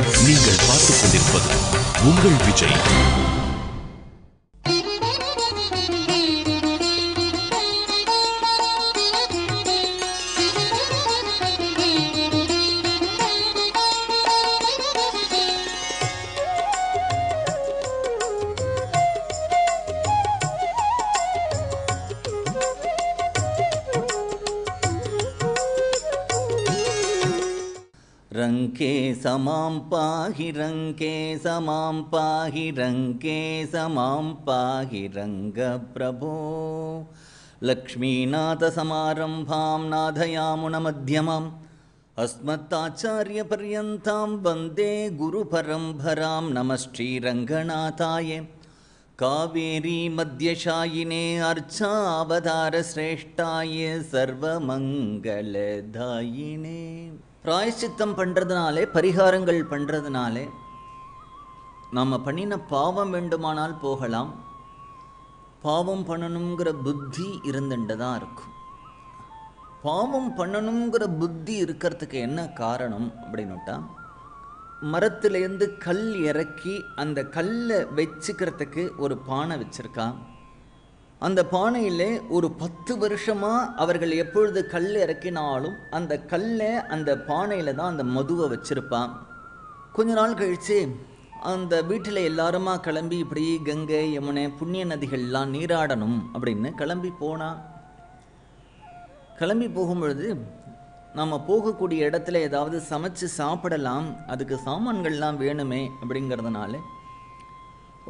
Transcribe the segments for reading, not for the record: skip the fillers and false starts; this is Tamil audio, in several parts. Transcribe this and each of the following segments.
நீங்கள் பார்த்துக் கொண்டிருப்பது உங்கள் விஜய். रंके समां पाहि रंके समां पाहि रंके समां पाहि रंगप्रभो लक्ष्मीनाथसमारम्भां नाथयामुनमध्यमाम् अस्मत्ताचार्यपर्यन्तां वन्दे गुरुपरम्परां नमः श्रीरङ्गनाथाय कावेरी मध्यशायिने अर्चावतारश्रेष्ठाय सर्वमङ्गलदायिने. பிராயச்சித்தம் பண்ணுறதுனாலே, பரிகாரங்கள் பண்ணுறதுனாலே நாம் பண்ணின பாவம் வேண்டுமானால் போகலாம். பாவம் பண்ணணுங்கிற புத்தி இருந்துட்டு தான் இருக்கும். பாவம் பண்ணணுங்கிற புத்தி இருக்கிறதுக்கு என்ன காரணம் அப்படின்னுட்டா, மரத்துலேருந்து கல் இறக்கி அந்த கல்லை வச்சுக்கிறதுக்கு ஒரு பானை வச்சுருக்கான். அந்த பானையில் ஒரு 10 வருஷமாக அவர்கள் எப்பொழுது கல் இறக்கினாலும் அந்த கல்லை அந்த பானையில் தான் அந்த மதுவை வச்சுருப்பான். கொஞ்ச நாள் கழித்து அந்த வீட்டில் எல்லாருமா கிளம்பி இப்படி கங்கை யமுனை புண்ணிய நதிகள்லாம் நீராடணும் அப்படின்னு கிளம்பி போனான். கிளம்பி போகும்பொழுது நம்ம போகக்கூடிய இடத்துல ஏதாவது சமைச்சு சாப்பிடலாம், அதுக்கு சாமான்கள்லாம் வேணுமே அப்படிங்கிறதுனால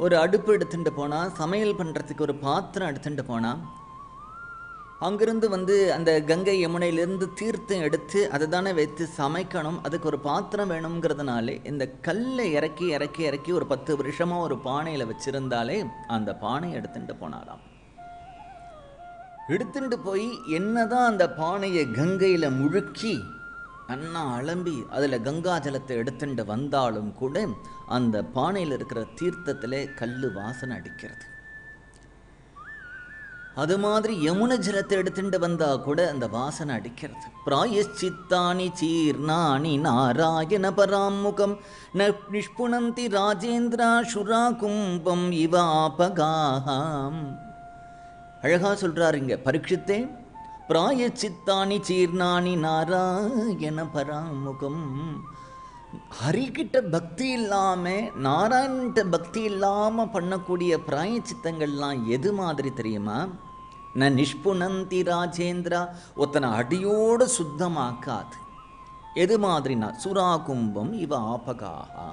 ஒரு அடுப்பு எடுத்துகிட்டு போனால், சமையல் பண்ணுறதுக்கு ஒரு பாத்திரம் எடுத்துகிட்டு போனால், அங்கேருந்து அந்த கங்கை யமுனையிலேருந்து தீர்த்தம் எடுத்து அதை தானே வைத்து சமைக்கணும், அதுக்கு ஒரு பாத்திரம் வேணுங்கிறதுனாலே இந்த கல்லை இறக்கி இறக்கி இறக்கி ஒரு 10 வருஷமாக ஒரு பானையில் வச்சுருந்தாலே அந்த பானையை எடுத்துகிட்டு போனாராம். எடுத்துகிட்டு போய் என்னதான் அந்த பானையை கங்கையில் முழுக்கி அண்ணா அலம்பி அதில் கங்கா ஜலத்தை எடுத்துட்டு வந்தாலும் கூட அந்த பானையில் இருக்கிற தீர்த்தத்தில் கல் வாசனை அடிக்கிறது. அது மாதிரி யமுனை ஜலத்தை எடுத்துட்டு வந்தால் கூட அந்த வாசனை அடிக்கிறது. பிராயச்சித்தானி சீர்ணானி நாராயண பராமுகம் நிஷ்புணந்தி ராஜேந்திரா சுரா கும்பம் இவாபகாம். அழகா சொல்றாருங்க பரீட்சித்தே. பிராயச்சித்தானி சீர்ணானி நாராயண பராமுகம். ஹரிக்கிட்ட பக்தி இல்லாமல், நாராயணன்கிட்ட பக்தி இல்லாமல் பண்ணக்கூடிய பிராயச்சித்தங்கள்லாம் எது மாதிரி தெரியுமா? ந நிஷ்புணந்தி ராஜேந்திரா, ஒத்தனை அடியோடு சுத்தமாக்காது. எது மாதிரினா சுரா கும்பம் இவ ஆபகாகா.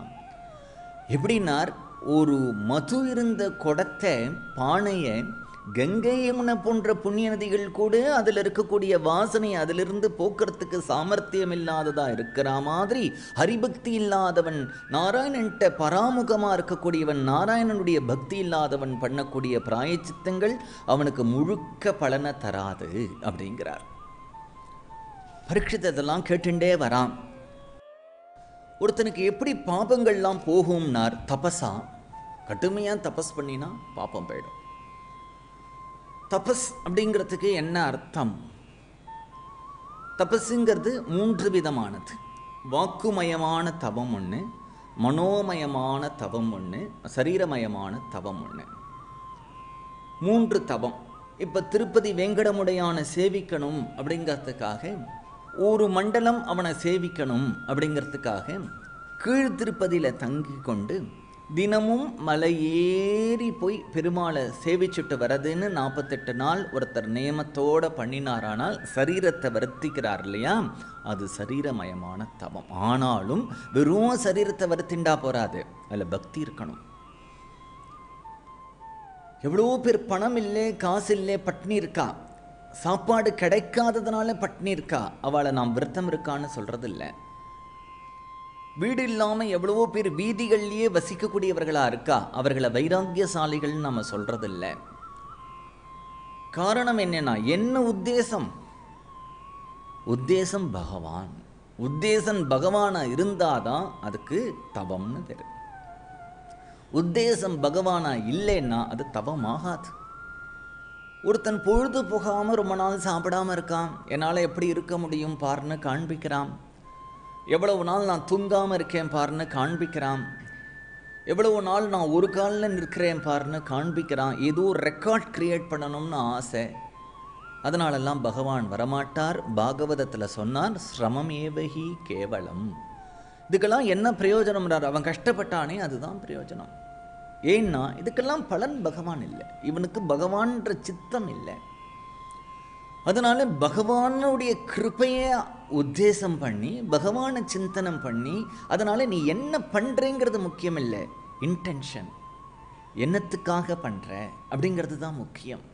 எப்படின்னார், ஒரு மது இருந்த குடத்தை பானையை கங்கை யமுனை போன்ற புண்ணிய நதிகள் கூட அதில் இருக்கக்கூடிய வாசனை அதிலிருந்து போக்குறதுக்கு சாமர்த்தியம் இல்லாததாக இருக்கிற மாதிரி ஹரிபக்தி இல்லாதவன், நாராயணன்ட்ட பராமுகமாக இருக்கக்கூடியவன், நாராயணனுடைய பக்தி இல்லாதவன் பண்ணக்கூடிய பிராயச்சித்தங்கள் அவனுக்கு முழுக்க பலனை தராது அப்படிங்கிறார். பரீட்சித்ததெல்லாம் கேட்டுண்டே வரான். ஒருத்தனுக்கு எப்படி பாபங்கள்லாம் போகும்னார், தபஸா கடுமையாக தபஸ் பண்ணினா பாப்பம் போயிடும். தபஸ் அப்படிங்கிறதுக்கு என்ன அர்த்தம்? தபஸுங்கிறது 3 விதமானது. வாக்குமயமான தவம் ஒன்று, மனோமயமான தவம் ஒன்று, சரீரமயமான தவம் ஒன்று. 3 தவம். இப்போ திருப்பதி வேங்கடமுடையான சேவிக்கணும் அப்படிங்கிறதுக்காக, ஒரு மண்டலம் அவனை சேவிக்கணும் அப்படிங்கிறதுக்காக கீழ் திருப்பதியில் தங்கி கொண்டு தினமும் மலை ஏறி போய் பெருமாளை சேவிச்சுட்டு வரதுன்னு 48 நாள் ஒருத்தர் நியமத்தோடு பண்ணினாரானால் சரீரத்தை வருத்திக்கிறார் இல்லையா, அது சரீரமயமான தவம். ஆனாலும் வெறும் சரீரத்தை வருத்திண்டா போறாது, அதில் பக்தி இருக்கணும். எவ்வளோ பேர் பணம் இல்லை, காசு இல்லை, பட்னி இருக்கா, சாப்பாடு கிடைக்காததுனால பட்னி இருக்கா, அவளை நாம் விரதம் இருக்கான்னு சொல்கிறது இல்லை. வீடு இல்லாமல் எவ்வளவோ பேர் வீதிகள்லேயே வசிக்கக்கூடியவர்களாக இருக்கா, அவர்களை வைராக்கியசாலிகள் நம்ம சொல்கிறதில்ல. காரணம் என்னன்னா, என்ன உத்தேசம்? உத்தேசம் பகவான். உத்தேசம் பகவானாக இருந்தாதான் அதுக்கு தவம்னு பேர். உத்தேசம் பகவானாக இல்லைன்னா அது தவமாகாது. ஒருத்தன் பொழுது போகாமல் ரொம்ப நாள் சாப்பிடாமல் இருக்கான், என்னால் எப்படி இருக்க முடியும் பாருன்னு காண்பிக்கிறான். எவ்வளவு நாள் நான் தூங்காமல் இருக்கேன் பாருன்னு காண்பிக்கிறான். எவ்வளவு நாள் நான் ஒரு காலில் நிற்கிறேன் பாருன்னு காண்பிக்கிறான். ஏதோ ரெக்கார்ட் கிரியேட் பண்ணணும்னு ஆசை. அதனாலெல்லாம் பகவான் வரமாட்டார். பாகவதத்தில் சொன்னார், சிரமம் ஏவகி கேவலம். இதுக்கெல்லாம் என்ன பிரயோஜனம்ன்றார்? அவன் கஷ்டப்பட்டானே, அதுதான் பிரயோஜனம். ஏன்னா இதுக்கெல்லாம் பலன் பகவான் இல்லை, இவனுக்கு பகவான்ற சித்தம் இல்லை. அதனால பகவானுடைய கிருபையை உத்தேசம் பண்ணி பகவானை சிந்தனம் பண்ணி, அதனால நீ என்ன பண்றேங்கிறது முக்கியம் இல்லை, இன்டென்ஷன் என்னத்துக்காக பண்ற அப்படிங்கிறது தான் முக்கியம்.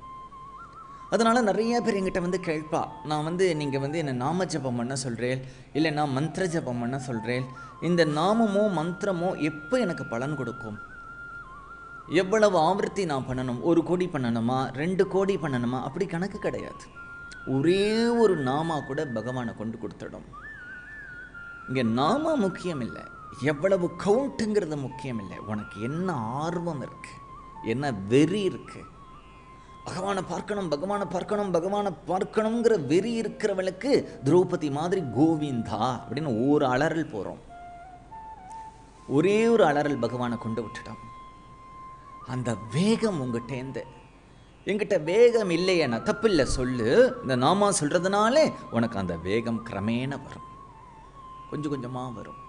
அதனால நிறைய பேர் என்கிட்ட வந்து கேட்பா, நான் நீங்கள் என்னை நாம ஜபம் பண்ண சொல்கிறேன், இல்லை நான் மந்திர ஜபம் பண்ண சொல்கிறேன், இந்த நாமமோ மந்திரமோ எப்போ எனக்கு பலன் கொடுக்கும்? எவ்வளவு ஆவர்த்தி நான் பண்ணணும்? 1 கோடி பண்ணணுமா, 2 கோடி பண்ணணுமா? அப்படி கணக்கு கிடையாது. ஒரே ஒரு நாமா கூட பகவானை கொண்டு கொடுத்துடும். இங்கே நாமா முக்கியம் இல்லை, எவ்வளவு கவுண்ட்டுங்கிறது முக்கியம் இல்லை. உனக்கு என்ன ஆர்வம் இருக்கு, என்ன வெறி இருக்கு, பகவானை பார்க்கணும் பகவானை பார்க்கணும் பகவானை பார்க்கணுங்கிற வெறி இருக்கிறவளுக்கு திரௌபதி மாதிரி கோவிந்தா அப்படின்னு ஒரு அலறல் போகிறோம். ஒரே ஒரு அலறல் பகவானை கொண்டு விட்டுட்டோம். அந்த வேகம் உங்கள்கிட்டேந்து, என்கிட்ட வேகம் இல்லையேனா தப்பில்லை சொல்லு, இந்த நாமா சொல்கிறதுனால உனக்கு அந்த வேகம் கிரமேண வரும், கொஞ்சம் கொஞ்சமாக வரும்.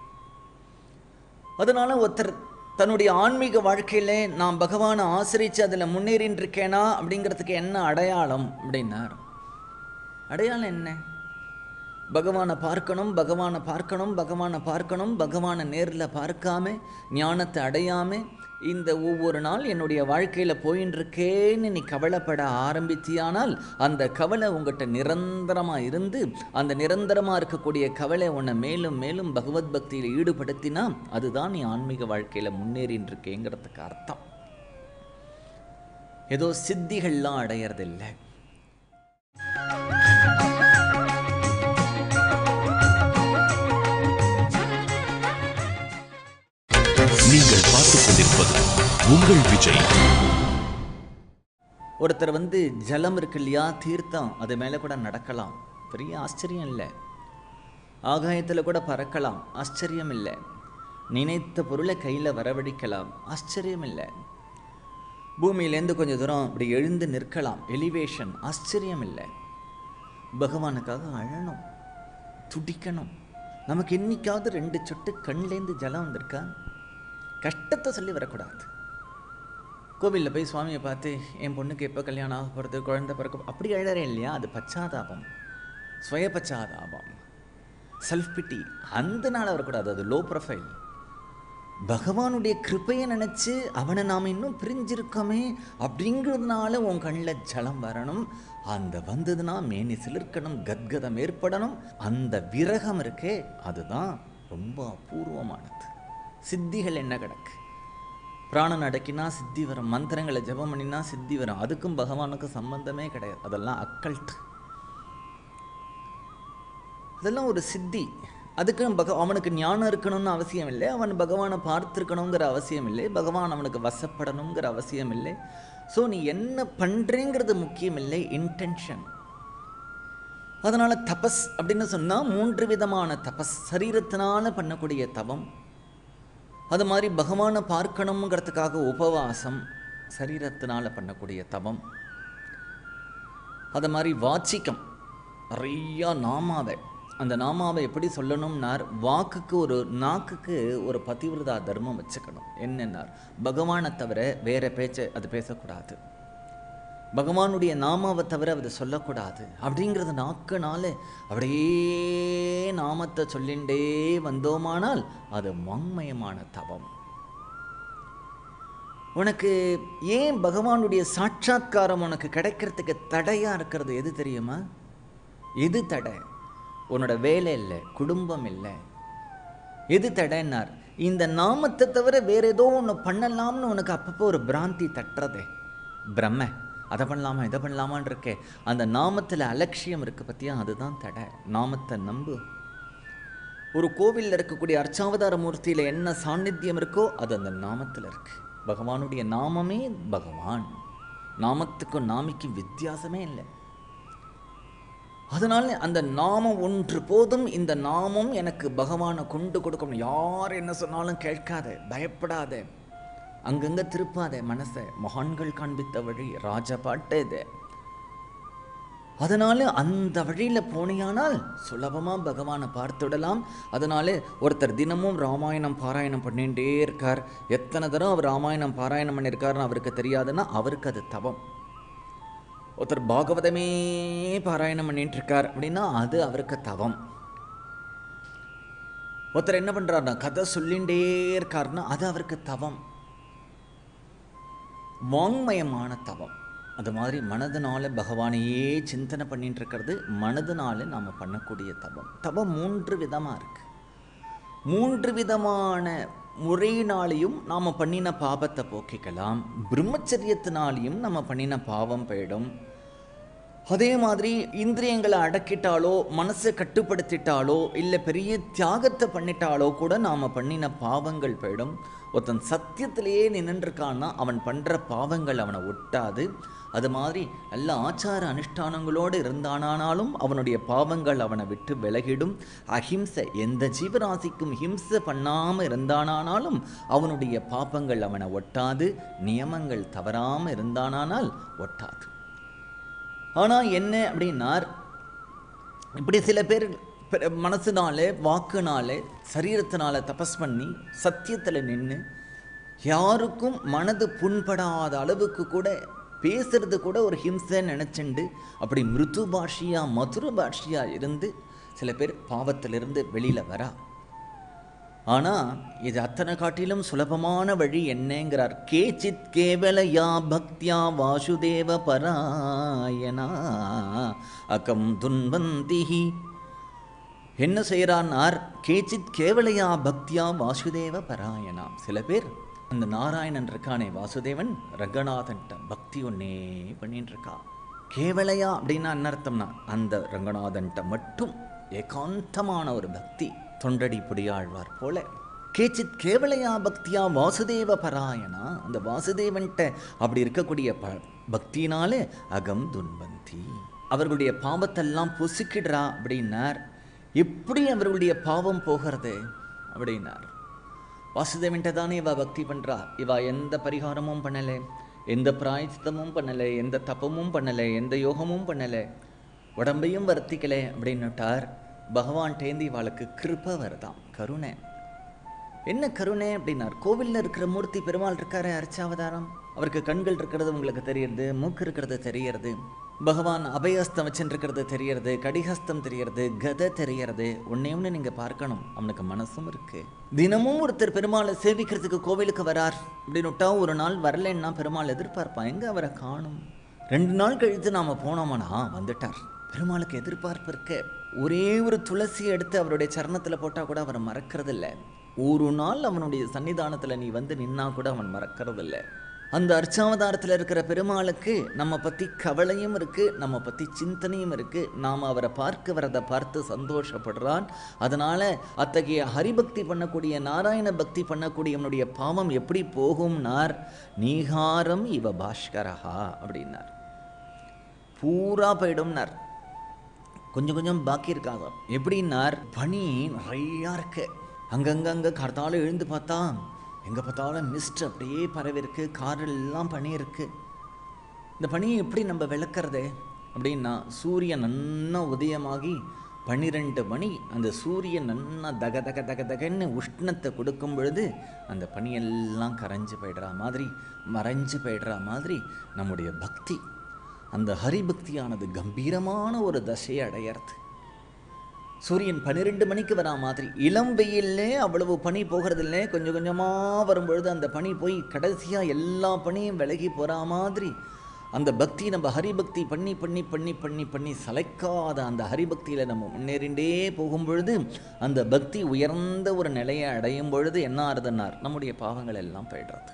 அதனால ஒருத்தர் தன்னுடைய ஆன்மீக வாழ்க்கையில் நான் பகவானை ஆசிரித்து அதில் முன்னேறின்னு இருக்கேனா அப்படிங்கிறதுக்கு என்ன அடையாளம் அப்படின்னார். அடையாளம் என்ன? பகவானை பார்க்கணும் பகவானை பார்க்கணும் பகவானை பார்க்கணும், பகவானை நேரில் பார்க்காம ஞானத்தை அடையாமல் இந்த ஒவ்வொரு நாள் என்னுடைய வாழ்க்கையில் போயின்னு இருக்கேன்னு நீ கவலைப்பட ஆரம்பித்தியானால் அந்த கவலை உங்கள்கிட்ட நிரந்தரமாக இருந்து, அந்த நிரந்தரமாக இருக்கக்கூடிய கவலை உன்னை மேலும் மேலும் பகவத் பக்தியில் ஈடுபடுத்தினா அதுதான் நீ ஆன்மீக வாழ்க்கையில் முன்னேறின்னு இருக்கேங்கிறதுக்கு அர்த்தம். ஏதோ சித்திகள்லாம் அடையறதில்லை. நீங்கள் பார்த்துக் கொண்டிருப்பது உங்கள் விஜய். ஒருத்தர் ஜலம் இருக்கு இல்லையா, தீர்த்தம், அது மேலே கூட நடக்கலாம், பெரிய ஆச்சரியம் இல்லை. ஆகாயத்தில் கூட பறக்கலாம், ஆச்சரியம் இல்லை. நினைத்த பொருளை கையில் வரவழைக்கலாம், ஆச்சரியம் இல்லை. பூமியிலேருந்து கொஞ்சம் தூரம் அப்படி எழுந்து நிற்கலாம், எலிவேஷன், ஆச்சரியம் இல்லை. பகவானுக்காக அழணும், துடிக்கணும். நமக்கு என்னைக்காவது 2 சொட்டு கண்லேருந்து ஜலம் வந்திருக்கா? கஷ்டத்தை சொல்லி வரக்கூடாது. கோவிலில் போய் சுவாமியை பார்த்து என் பொண்ணுக்கு எப்போ கல்யாணம் ஆக போகிறது, குழந்தை பிறக்க, அப்படி அழறேன் இல்லையா, அது பச்சாதாபம், சுய பச்சாதாபம், செல்ஃப் பிட்டி. அந்த நாள் வரக்கூடாது, அது லோ ப்ரொஃபைல். பகவானுடைய கிருப்பையை நினச்சி அவனை நாம் இன்னும் பிரிஞ்சிருக்கோமே அப்படிங்கிறதுனால உன் கண்ணில் ஜலம் வரணும். அந்த வந்ததுன்னா மேனி சிலிர்க்கணும், கத்கதம் ஏற்படணும். அந்த விரகம் இருக்கே, அதுதான் ரொம்ப அபூர்வமானது. சித்திகள் என்ன கிடக்கு? பிராணன் அடக்கினா சித்தி வரும், மந்திரங்களை ஜபம் பண்ணினா சித்தி வரும். அதுக்கும் பகவானுக்கும் சம்பந்தமே கிடையாது, அதெல்லாம் அக்கல்ட். அதெல்லாம் ஒரு சித்தி. அதுக்கு அவனுக்கு ஞானம் இருக்கணும்னு அவசியம் இல்லை, அவன் பகவானை பார்த்துருக்கணுங்கிற அவசியம் இல்லை, பகவான் அவனுக்கு வசப்படணுங்கிற அவசியம் இல்லை. ஸோ நீ என்ன பண்ணுறேங்கிறது முக்கியம் இல்லை, இன்டென்ஷன். அதனால் தபஸ் அப்படின்னு சொன்னால் 3 விதமான தபஸ். சரீரத்தினால பண்ணக்கூடிய தவம், அது மாதிரி பகவானை பார்க்கணுங்கிறதுக்காக உபவாசம், சரீரத்தினால் பண்ணக்கூடிய தவம். அது மாதிரி வாச்சிக்கம், நிறையா நாமாவை, அந்த நாமாவை எப்படி சொல்லணும்னார், நாக்குக்கு ஒரு பதிவிரதா தர்மம் வச்சுக்கணும். என்னன்னார், பகவானை தவிர வேற பேச்சை அது பேசக்கூடாது, பகவானுடைய நாமாவை தவிர அதை சொல்லக்கூடாது. அப்படிங்கிறது நாக்குனால அப்படியே நாமத்தை சொல்லிண்டே வந்தோமானால் அது வாங்மயமான தவம். உனக்கு ஏன் பகவானுடைய சாட்சாத்காரம் உனக்கு கிடைக்கிறதுக்கு தடையாக இருக்கிறது எது தெரியுமா? எது தடை? உன்னோட வேலை இல்லை, குடும்பம் இல்லை. எது தடைன்னார், இந்த நாமத்தை தவிர வேற ஏதோ ஒன்று பண்ணலாம்னு உனக்கு அப்பப்போ ஒரு பிராந்தி தட்டுறதே, பிரம்ம, அதை பண்ணலாமா இதை பண்ணலாமான் இருக்கே, அந்த நாமத்தில் அலட்சியம் இருக்குது பற்றியா, அதுதான் தடை. நாமத்தை நம்பு. ஒரு கோவிலில் இருக்கக்கூடிய அர்ச்சாவதார மூர்த்தியில் என்ன சாநித்தியம் இருக்கோ அது அந்த நாமத்தில் இருக்கு. பகவானுடைய நாமமே பகவான். நாமத்துக்கும் நாமிக்கும் வித்தியாசமே இல்லை. அதனால அந்த நாமம் ஒன்று போதும், இந்த நாமம் எனக்கு பகவானை கொண்டு கொடுக்கும். யார் என்ன சொன்னாலும் கேட்காத, பயப்படாத, அங்கங்க திருப்பாத மனசை. மகான்கள் காண்பித்த வழி, ராஜபாட்டு இது. அதனால அந்த வழியில் போனியானால் சுலபமாக பகவானை பார்த்துடலாம். அதனால ஒருத்தர் தினமும் ராமாயணம் பாராயணம் பண்ணிகிட்டே இருக்கார். எத்தனை தரம் அவர் ராமாயணம் பாராயணம் பண்ணியிருக்காருன்னு அவருக்கு தெரியாதுன்னா அவருக்கு அது தவம். ஒருத்தர் பாகவதமே பாராயணம் பண்ணிட்டு இருக்கார் அப்படின்னா அது அவருக்கு தவம். ஒருத்தர் என்ன பண்ணுறாருன்னா கதை சொல்லிகிட்டே இருக்காருன்னா அது அவருக்கு தவம், வாங்மயமான தவம். அது மாதிரி மனதினால பகவானையே சிந்தனை பண்ணிட்டு இருக்கிறது மனதினால நாம் பண்ணக்கூடிய தவம். தவம் 3 விதமாக இருக்குது. 3 விதமான முறையினாலையும் நாம் பண்ணின பாபத்தை போக்கிக்கலாம். பிரம்மச்சரியத்தினாலையும் நம்ம பண்ணின பாவம் போயிடும். அதே மாதிரி இந்திரியங்களை அடக்கிட்டாலோ, மனசை கட்டுப்படுத்திட்டாலோ, இல்லை பெரிய தியாகத்தை பண்ணிட்டாலோ கூட நாம் பண்ணின பாவங்கள் போயிடும். ஒருத்தன் சத்தியத்திலேயே நின்றுருக்கான்னா அவன் பண்ணுற பாவங்கள் அவனை ஒட்டாது. அது மாதிரி நல்ல ஆச்சார அனுஷ்டானங்களோடு இருந்தானானாலும் அவனுடைய பாவங்கள் அவனை விட்டு விலகிடும். அஹிம்சை, எந்த ஜீவராசிக்கும் ஹிம்சை பண்ணாமல் இருந்தானானாலும் அவனுடைய பாப்பங்கள் அவனை ஒட்டாது. நியமங்கள் தவறாமல் இருந்தானால் ஒட்டாது. ஆனால் என்ன அப்படின்னார், இப்படி சில பேர் மனசுனால, வாக்குனால, சரீரத்தினால தபஸ் பண்ணி சத்தியத்தில் நின்று யாருக்கும் மனது புண்படாத அளவுக்கு கூட பேசுறது கூட ஒரு ஹிம்சை நினச்சிண்டு அப்படி மிருது பாஷியாக மதுர பாஷியாக இருந்து சில பேர் பாவத்திலிருந்து வெளியில் வரா. ஆனால் இது அத்தனை காட்டிலும் சுலபமான வழி என்னங்கிறார். கேச்சித் கேவலயா பக்தியா வாசுதேவ பராயணா அகம் துன்வந்திஹி. என்ன செய்கிறான்னார், கேச்சித் கேவலையா பக்தியா வாசுதேவ பராயணா. சில பேர் அந்த நாராயணன் இருக்கானே வாசுதேவன், ரங்கநாதன்ட்ட பக்தி ஒன்னே பண்ணிட்டு இருக்கா. கேவலையா அப்படின்னா என்ன அர்த்தம்னா அந்த ரங்கநாதன்ட்ட மட்டும் ஏகாந்தமான ஒரு பக்தி. தொண்டடி புடியாழ்வார் போல கேச்சித் கேவலையா பக்தியா வாசுதேவ பராயணா. அந்த வாசுதேவன்ட்ட அப்படி இருக்கக்கூடிய பக்தினாலே அகம் துன்பந்தி, அவர்களுடைய பாவத்தெல்லாம் பொசுக்கிடுறா அப்படின்னார். எப்படி அவர்களுடைய பாவம் போகிறது அப்படின்னார். வாசுதேவன்ட்ட தானே இவ பக்தி பண்ணுறா. இவ எந்த பரிகாரமும் பண்ணலை, எந்த பிராயச்சித்தமும் பண்ணலை, எந்த தப்பமும் பண்ணலை, எந்த யோகமும் பண்ணலை, உடம்பையும் வர்த்திக்கலை அப்படின்னுட்டார். பகவான்டேந்தி இவாளுக்கு கிருபை வருதாம், கருணை. என்ன கருணை அப்படின்னார், கோவிலில் இருக்கிற மூர்த்தி பெருமாள் இருக்காரு அர்ச்சாவதாரம், அவருக்கு கண்கள் இருக்கிறது உங்களுக்கு தெரியறது, மூக்கு இருக்கிறது தெரியறது, பகவான் அபயஹஸ்தம் வச்சுருக்கிறது தெரியறது, கடிஹஸ்தம் தெரியறது, கதை தெரியறது. ஒன்னே ஒன்று நீங்கள் பார்க்கணும், அவனுக்கு மனசும் இருக்குது. தினமும் ஒருத்தர் பெருமாளை சேவிக்கிறதுக்கு கோவிலுக்கு வரார் அப்படின்னுட்டா ஒரு நாள் வரலன்னா பெருமாள் எதிர்பார்ப்பான், எங்கே அவரை காணும். 2 நாள் கழித்து நாம் போனோம்னா வந்துட்டார். பெருமாளுக்கு எதிர்பார்ப்பு இருக்க. ஒரே ஒரு துளசி எடுத்து அவருடைய சரணத்தில் போட்டால் கூட அவரை மறக்கிறதில்ல. ஒரு நாள் அவனுடைய சன்னிதானத்தில் நீ வந்து நின்னா கூட அவன் மறக்கிறதில்ல. அந்த அர்ச்சாவதாரத்தில் இருக்கிற பெருமாளுக்கு நம்ம பற்றி கவலையும் இருக்குது, நம்ம பற்றி சிந்தனையும் இருக்குது. நாம் அவரை பார்க்க வரதை பார்த்து சந்தோஷப்படுறான். அதனால் அத்தகைய ஹரிபக்தி பண்ணக்கூடிய, நாராயண பக்தி பண்ணக்கூடியவனுடைய பாவம் எப்படி போகும்னார், நீகாரம் இவ பாஸ்கரஹா அப்படின்னார். பூரா போயிடும்னார், கொஞ்சம் கொஞ்சம் பாக்கி இருக்காங்க. எப்படின்னார், பனி நிறையா இருக்கு. அங்கங்கே கார்த்தால எழுந்து பார்த்தா எங்கே பார்த்தாலும் மிஸ்ட் அப்படியே பரவி இருக்கு, காரெல்லாம் பனி இருக்கு. இந்த பனியை எப்படி நம்ம விளக்குறது அப்படின்னா, சூரியன் நன்னா உதயமாகி 12 மணி அந்த சூரியன் நன்னா தக தக தக தகன்னு உஷ்ணத்தை கொடுக்கும் பொழுது அந்த பனியெல்லாம் கரைஞ்சு போயிடுற மாதிரி, மறைஞ்சு போயிடுற மாதிரி நம்முடைய பக்தி, அந்த ஹரிபக்தியானது கம்பீரமான ஒரு தசையை அடையிறது. சூரியன் 12 மணிக்கு வரா மாதிரி, இளம் வெயிலே அவ்வளவு பனி போகிறதில்லை, கொஞ்சம் கொஞ்சமாக வரும்பொழுது அந்த பனி போய் கடைசியாக எல்லா பனியும் விலகி போகிற மாதிரி அந்த பக்தி, நம்ம ஹரிபக்தி பண்ணி பண்ணி பண்ணி பண்ணி பண்ணி சளைக்காத அந்த ஹரிபக்தியில் நம்ம முன்னேறிண்டே போகும் பொழுது அந்த பக்தி உயர்ந்த ஒரு நிலையை அடையும் பொழுது என்ன ஆறுதுன்னார், நம்முடைய பாவங்கள் எல்லாம் போயிடுறது.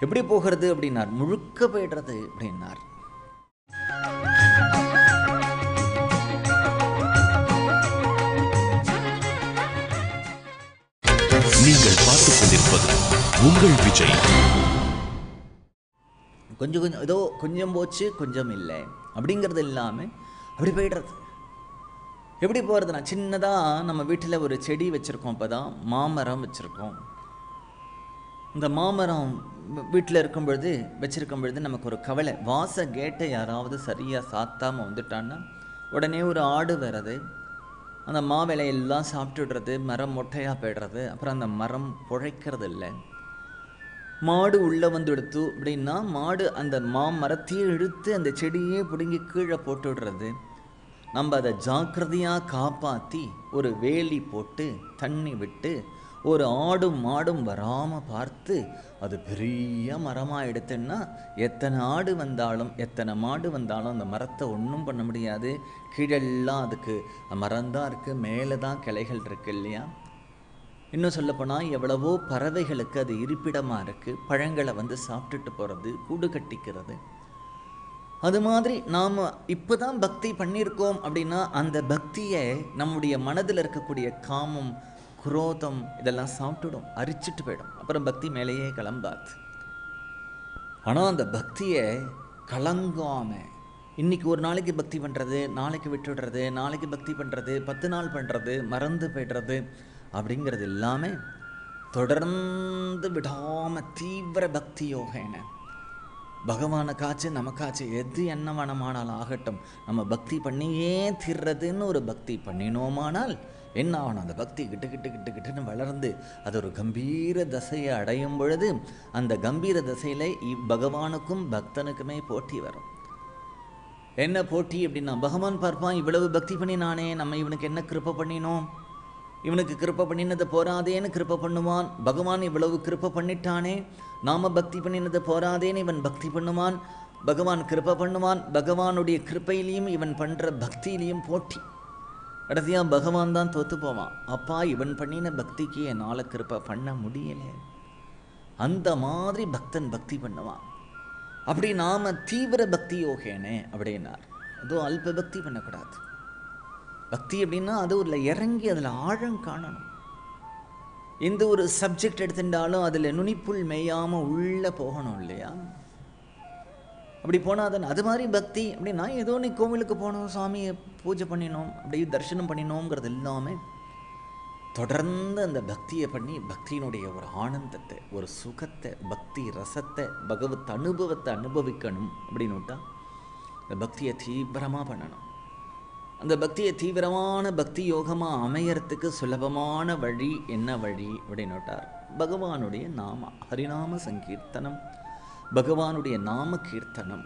எப்படி போகிறது அப்படின்னார், முழுக்க போயிடுறது அப்படின்னார். நீங்கள் பார்த்துக் கொண்டிருப்பது உங்கள் விஜய். கொஞ்சம் கொஞ்சம் ஏதோ கொஞ்சம் போச்சு கொஞ்சம் இல்லை அப்படிங்கிறது இல்லாமல் அப்படி போய்டுறது. எப்படி போகிறதுனா, சின்னதாக நம்ம வீட்டில் ஒரு செடி வச்சுருக்கோம், இப்போ தான் மாமரம் வச்சுருக்கோம். இந்த மாமரம் வீட்டில் இருக்கும் பொழுது வச்சுருக்கும் பொழுது நமக்கு ஒரு கவலை, வாச கேட்டை யாராவது சரியாக சாத்தாமல் வந்துட்டான்னா உடனே ஒரு ஆடு வர்றது, அந்த மாவிலையெல்லாம் சாப்பிட்டுடுறது, மரம் மொட்டையாக போய்டுறது, அப்புறம் அந்த மரம் பிழைக்கிறது இல்லை. மாடு உள்ளே வந்து எடுத்து அப்படின்னா மாடு அந்த மாமரத்தையே இழுத்து அந்த செடியே பிடுங்கி கீழே போட்டு விடுறது. நம்ம அதை ஜாக்கிரதையாக காப்பாற்றி ஒரு வேலி போட்டு தண்ணி விட்டு ஒரு ஆடும் மாடும் வராமல் பார்த்து அது பெரிய மரமாக எடுத்துன்னா எத்தனை ஆடு வந்தாலும் எத்தனை மாடு வந்தாலும் அந்த மரத்தை ஒன்றும் பண்ண முடியாது. கீழெல்லாம் அதுக்கு மரம்தான் இருக்குது, மேலே தான் கிளைகள் இருக்குது இல்லையா. இன்னும் சொல்லப்போனால் எவ்வளவோ பறவைகளுக்கு அது இருப்பிடமாக இருக்குது, பழங்களை வந்து சாப்பிட்டுட்டு போகிறது, கூடு கட்டிக்கிறது. அது மாதிரி நாம் இப்போ தான் பக்தி பண்ணியிருக்கோம் அப்படின்னா அந்த பக்தியை நம்முடைய மனதில் இருக்கக்கூடிய காமம், குரோதம் இதெல்லாம் சாப்பிட்டுடும், அரிச்சிட்டு போயிடும். அப்புறம் பக்தி மேலேயே கிளம்பாது. ஆனால் அந்த பக்தியை கலங்காமல் இன்றைக்கி ஒரு நாளைக்கு பக்தி பண்ணுறது, நாளைக்கு விட்டுடுறது, நாளைக்கு பக்தி பண்ணுறது, 10 நாள் பண்ணுறது, மறந்து போய்டுறது அப்படிங்கிறது எல்லாமே தொடர்ந்து விடாமல் தீவிர பக்தி யோகேன பகவானை காய்ச்சி நமக்காச்சு எது என்ன வேணமானாலும் ஆகட்டும், நம்ம பக்தி பண்ணியே தீர்றதுன்னு ஒரு பக்தி பண்ணினோமானால் என்ன ஆகணும், அந்த பக்தி கிட்டுன்னு வளர்ந்து அது ஒரு கம்பீர தசையை அடையும் பொழுது அந்த கம்பீர தசையில் பகவானுக்கும் பக்தனுக்குமே போட்டி வரும். என்ன போட்டி அப்படின்னா, பகவான் பார்ப்பான், இவ்வளவு பக்தி பண்ணினானே, நம்ம இவனுக்கு என்ன கிருப்பை பண்ணினோம், இவனுக்கு கிருப்பை பண்ணினதை போராதேன்னு கிருப்பை பண்ணுவான். பகவான் இவ்வளவு கிருப்பை பண்ணிட்டானே, நாம் பக்தி பண்ணினதை போராதேன்னு இவன் பக்தி பண்ணுவான். பகவான் கிருப்பை பண்ணுவான். பகவானுடைய கிருப்பையிலையும் இவன் பண்ணுற பக்தியிலையும் போட்டி. கடைசியாக பகவான் தான் தோற்று போவான். அப்பா, இவன் பண்ணின பக்திக்கு என்னால் கிருப்பை பண்ண முடியலை. அந்த மாதிரி பக்தன் பக்தி பண்ணுவான். அப்படி நாம் தீவிர பக்தி யோகேனே அப்படின்னார். அதுவும் அல்ப பக்தி பண்ணக்கூடாது. பக்தி அப்படின்னா அது ஒரு இறங்கி அதில் ஆழம் காணணும். எந்த ஒரு சப்ஜெக்ட் எடுத்துட்டாலும் அதில் நுனிப்புள் மேயாமல் உள்ளே போகணும் இல்லையா. அப்படி போனால் தான் அது மாதிரி பக்தி அப்படின்னா ஏதோ நீ கோவிலுக்கு போகணும், சாமியை பூஜை பண்ணினோம், அப்படி தரிசனம் பண்ணினோங்கிறது எல்லாமே தொடர்ந்து அந்த பக்தியை பண்ணி பக்தியினுடைய ஒரு ஆனந்தத்தை, ஒரு சுகத்தை, பக்தி ரசத்தை, பகவத் அனுபவத்தை அனுபவிக்கணும் அப்படின்னு விட்டா இந்த பக்தியை தீவிரமாக பண்ணணும். அந்த பக்தியை தீவிரமான பக்தி யோகமாக அமையறதுக்கு சுலபமான வழி என்ன வழி அப்படின்னு விட்டார், பகவானுடைய நாம ஹரிநாம சங்கீர்த்தனம், பகவானுடைய நாம கீர்த்தனம்.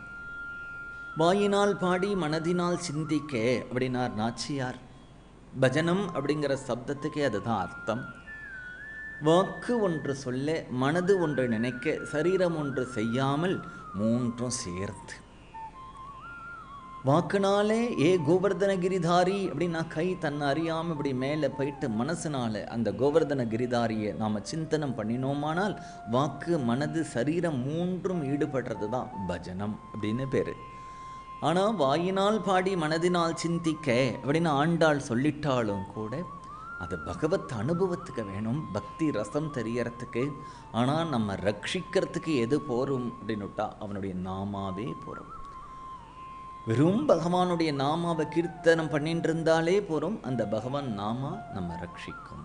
வாயினால் பாடி மனதினால் சிந்திக்க அப்படின்னார் நாச்சியார். பஜனம் அப்படிங்கிற சப்தத்துக்கே அதுதான் அர்த்தம். வாக்கு ஒன்று சொல்ல, மனது ஒன்று நினைக்க, சரீரம் ஒன்று செய்யாமல் மூன்றும் சேர்த்து. வாக்குனாலே கோவர்தன கிரிதாரி அப்படின்னா கை தன்னை அறியாமல் இப்படி மேலே போயிட்டு மனசுனால அந்த கோவர்தன கிரிதாரியை நாம் சிந்தனம் பண்ணினோமானால் வாக்கு, மனது, சரீரம் மூன்றும் ஈடுபடுறது தான் பஜனம் அப்படின்னு பேர். ஆனால் வாயினால் பாடி மனதினால் சிந்திக்க அப்படின்னு ஆண்டாள் சொல்லிட்டாலும் கூட அது பகவத் அனுபவத்துக்கு வேணும், பக்தி ரசம் தெரியறதுக்கு. ஆனால் நம்ம ரட்சிக்கிறதுக்கு எது போரும் அப்படின்னுட்டா அவனுடைய நாமாவே போகிறோம். வெறும் பகவானுடைய நாமாவை கீர்த்தனம் பண்ணிட்டு இருந்தாலே போகிறோம், அந்த பகவான் நாமா நம்ம ரட்சிக்கும்.